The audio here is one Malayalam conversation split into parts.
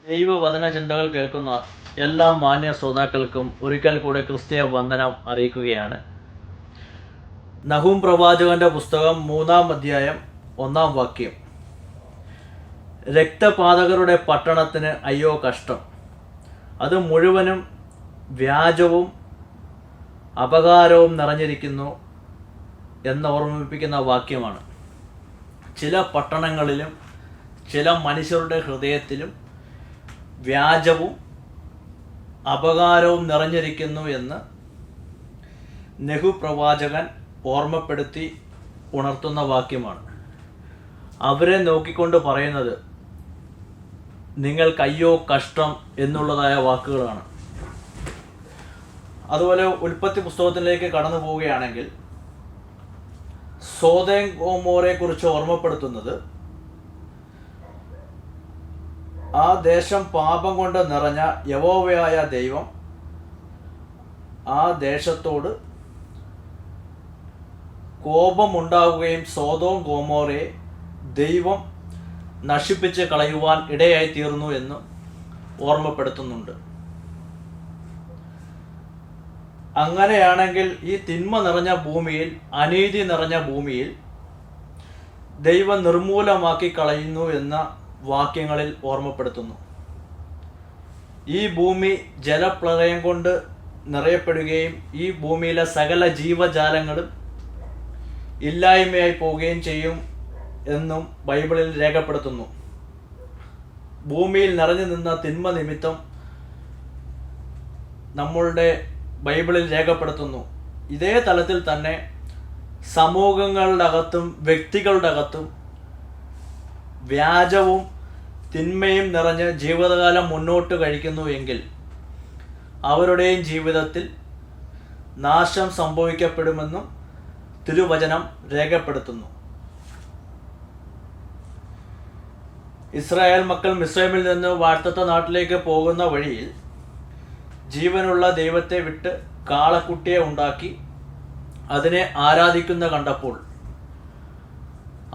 ദൈവവചന ചിന്തകൾ കേൾക്കുന്ന എല്ലാ മാന്യ ശ്രോതാക്കൾക്കും ഒരിക്കൽ കൂടെ ക്രിസ്തീയ വന്ദനം അറിയിക്കുകയാണ്. നഹൂം പ്രവാചകന്റെ പുസ്തകം 3-ാം അധ്യായം 1-ാം വാക്യം. രക്തപാതകരുടെ പട്ടണത്തിന് അയ്യോ കഷ്ടം, അത് മുഴുവനും വ്യാജവും അപകാരവും നിറഞ്ഞിരിക്കുന്നു എന്ന് ഓർമ്മിപ്പിക്കുന്ന വാക്യമാണ്. ചില പട്ടണങ്ങളിലും ചില മനുഷ്യരുടെ ഹൃദയത്തിലും വ്യാജവും അപകാരവും നിറഞ്ഞിരിക്കുന്നു എന്ന് നെഹു പ്രവാചകൻ ഓർമ്മപ്പെടുത്തി ഉണർത്തുന്ന വാക്യമാണ്. അവരെ നോക്കിക്കൊണ്ട് പറയുന്നത് നിങ്ങൾക്ക് കഷ്ടം എന്നുള്ളതായ വാക്കുകളാണ്. അതുപോലെ ഉൽപ്പത്തി പുസ്തകത്തിലേക്ക് കടന്നു പോവുകയാണെങ്കിൽ സോദോം ഗൊമോറയെ കുറിച്ച് ഓർമ്മപ്പെടുത്തുന്നത് ആ ദേശം പാപം കൊണ്ട് നിറഞ്ഞ യഹോവയായ ദൈവം ആ ദേശത്തോട് കോപമുണ്ടാവുകയും സോദോം ഗൊമോറയെ ദൈവം നശിപ്പിച്ച് കളയുവാൻ ഇടയായി തീർന്നു എന്ന് ഓർമ്മപ്പെടുത്തുന്നുണ്ട്. അങ്ങനെയാണെങ്കിൽ ഈ തിന്മ നിറഞ്ഞ ഭൂമിയിൽ, അനീതി നിറഞ്ഞ ഭൂമിയിൽ ദൈവം നിർമൂലമാക്കി കളയുന്നു എന്ന വാക്യങ്ങളിൽ ഓർമ്മപ്പെടുത്തുന്നു. ഈ ഭൂമി ജലപ്രളയം കൊണ്ട് നിറയപ്പെടുകയും ഈ ഭൂമിയിലെ സകല ജീവജാലങ്ങളും ഇല്ലായ്മയായി പോവുകയും ചെയ്യും എന്നും ബൈബിളിൽ രേഖപ്പെടുത്തുന്നു. ഭൂമിയിൽ നിറഞ്ഞു നിന്ന തിന്മ നിമിത്തം നമ്മളുടെ ബൈബിളിൽ രേഖപ്പെടുത്തുന്നു. ഇതേ തലത്തിൽ തന്നെ സമൂഹങ്ങളുടെ അകത്തും വ്യക്തികളുടെ അകത്തും വ്യാജവും തിന്മയും നിറഞ്ഞ് ജീവിതകാലം മുന്നോട്ട് കഴിക്കുന്നു എങ്കിൽ അവരുടെയും ജീവിതത്തിൽ നാശം സംഭവിക്കപ്പെടുമെന്നും തിരുവചനം രേഖപ്പെടുത്തുന്നു. ഇസ്രായേൽ മക്കൾ മിസ്രൈമിൽ നിന്ന് വാഴ്ത്തത്ത നാട്ടിലേക്ക് പോകുന്ന വഴിയിൽ ജീവനുള്ള ദൈവത്തെ വിട്ട് കാളക്കുട്ടിയെ ഉണ്ടാക്കി അതിനെ ആരാധിക്കുന്ന കണ്ടപ്പോൾ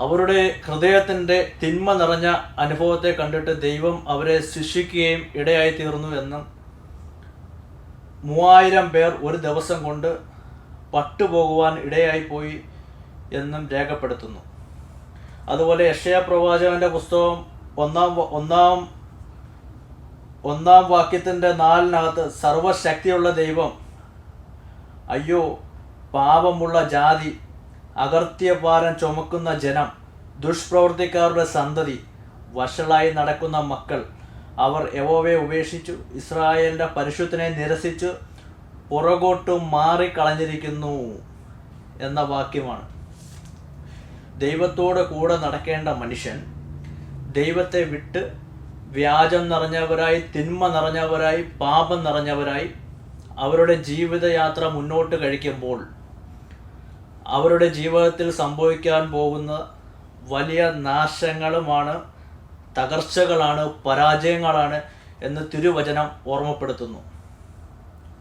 അവരുടെ ഹൃദയത്തിൻ്റെ തിന്മ നിറഞ്ഞ അനുഭവത്തെ കണ്ടിട്ട് ദൈവം അവരെ ശിക്ഷിക്കുകയും ഇടയായി തീർന്നു എന്നും 3000 പേർ ഒരു ദിവസം കൊണ്ട് പട്ടുപോകുവാൻ ഇടയായിപ്പോയി എന്നും രേഖപ്പെടുത്തുന്നു. അതുപോലെ യെശയ്യാ പ്രവാചകന്റെ പുസ്തകം ഒന്നാം വാക്യത്തിൻ്റെ 4-നകത്ത് സർവശക്തിയുള്ള ദൈവം അയ്യോ പാപമുള്ള ജാതി, അകർത്യഭാരം ചുമക്കുന്ന ജനം, ദുഷ്പ്രവർത്തിക്കാരുടെ സന്തതി, വഷളായി നടക്കുന്ന മക്കൾ, അവർ യഹോവയെ ഉപേക്ഷിച്ചു ഇസ്രായേലിൻ്റെ പരിശുദ്ധനെ നിരസിച്ചു പുറകോട്ടു മാറിക്കളഞ്ഞിരിക്കുന്നു എന്ന വാക്യമാണ്. ദൈവത്തോട് കൂടെ നടക്കേണ്ട മനുഷ്യൻ ദൈവത്തെ വിട്ട് വ്യാജം നിറഞ്ഞവരായി, തിന്മ നിറഞ്ഞവരായി, പാപം നിറഞ്ഞവരായി അവരുടെ ജീവിതയാത്ര മുന്നോട്ട് കഴിക്കുമ്പോൾ അവരുടെ ജീവിതത്തിൽ സംഭവിക്കാൻ പോകുന്ന വലിയ നാശങ്ങളുമാണ്, തകർച്ചകളാണ്, പരാജയങ്ങളാണ് എന്ന് തിരുവചനം ഓർമ്മപ്പെടുത്തുന്നു.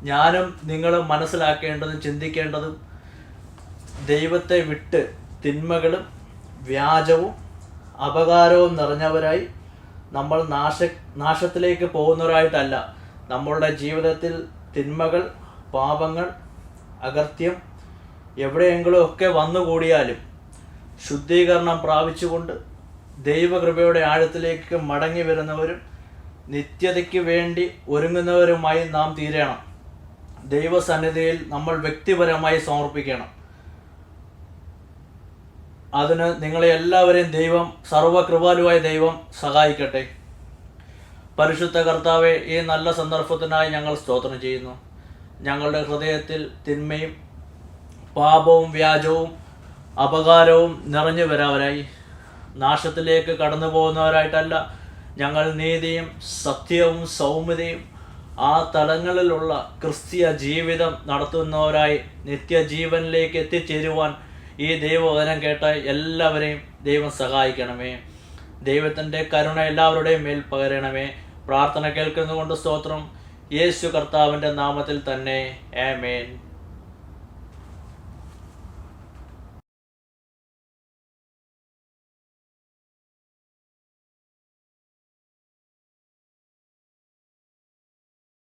ഞാനും നിങ്ങളും മനസ്സിലാക്കേണ്ടതും ചിന്തിക്കേണ്ടതും ദൈവത്തെ വിട്ട് തിന്മകളും വ്യാജവും അപകാരവും നിറഞ്ഞവരായി നമ്മൾ നാശത്തിലേക്ക് പോകുന്നവരായിട്ടല്ല. നമ്മളുടെ ജീവിതത്തിൽ തിന്മകൾ, പാപങ്ങൾ, അകൃത്യം എവിടെയെങ്കിലും ഒക്കെ വന്നുകൂടിയാലും ശുദ്ധീകരണം പ്രാപിച്ചുകൊണ്ട് ദൈവകൃപയുടെ ആഴത്തിലേക്ക് മടങ്ങി വരുന്നവരും നിത്യതയ്ക്ക് വേണ്ടി ഒരുങ്ങുന്നവരുമായി നാം തീരണം. ദൈവസന്നിധിയിൽ നമ്മൾ വ്യക്തിപരമായി സമർപ്പിക്കണം. അതിന് നിങ്ങളെ എല്ലാവരെയും ദൈവം, സർവ്വകൃപാലുവായ ദൈവം സഹായിക്കട്ടെ. പരിശുദ്ധ കർത്താവെ, ഈ നല്ല സന്ദർഭത്തിനായി ഞങ്ങൾ സ്തോത്രം ചെയ്യുന്നു. ഞങ്ങളുടെ ഹൃദയത്തിൽ തിന്മയും പാപവും വ്യാജവും അപകാരവും നിറഞ്ഞു വരാവരായി നാശത്തിലേക്ക് കടന്നു പോകുന്നവരായിട്ടല്ല, ഞങ്ങൾ നീതിയും സത്യവും സൗമ്യതയും ആ തലങ്ങളിലുള്ള ക്രിസ്തീയ ജീവിതം നടത്തുന്നവരായി നിത്യജീവനിലേക്ക് എത്തിച്ചേരുവാൻ ഈ ദൈവവചനം കേട്ട എല്ലാവരെയും ദൈവം സഹായിക്കണമേ. ദൈവത്തിൻ്റെ കരുണ എല്ലാവരുടെയും മേൽ പകരണമേ. പ്രാർത്ഥന കേൾക്കുന്നതുകൊണ്ട് സ്തോത്രം. യേശു കർത്താവിൻ്റെ നാമത്തിൽ തന്നെ. ആമേൻ.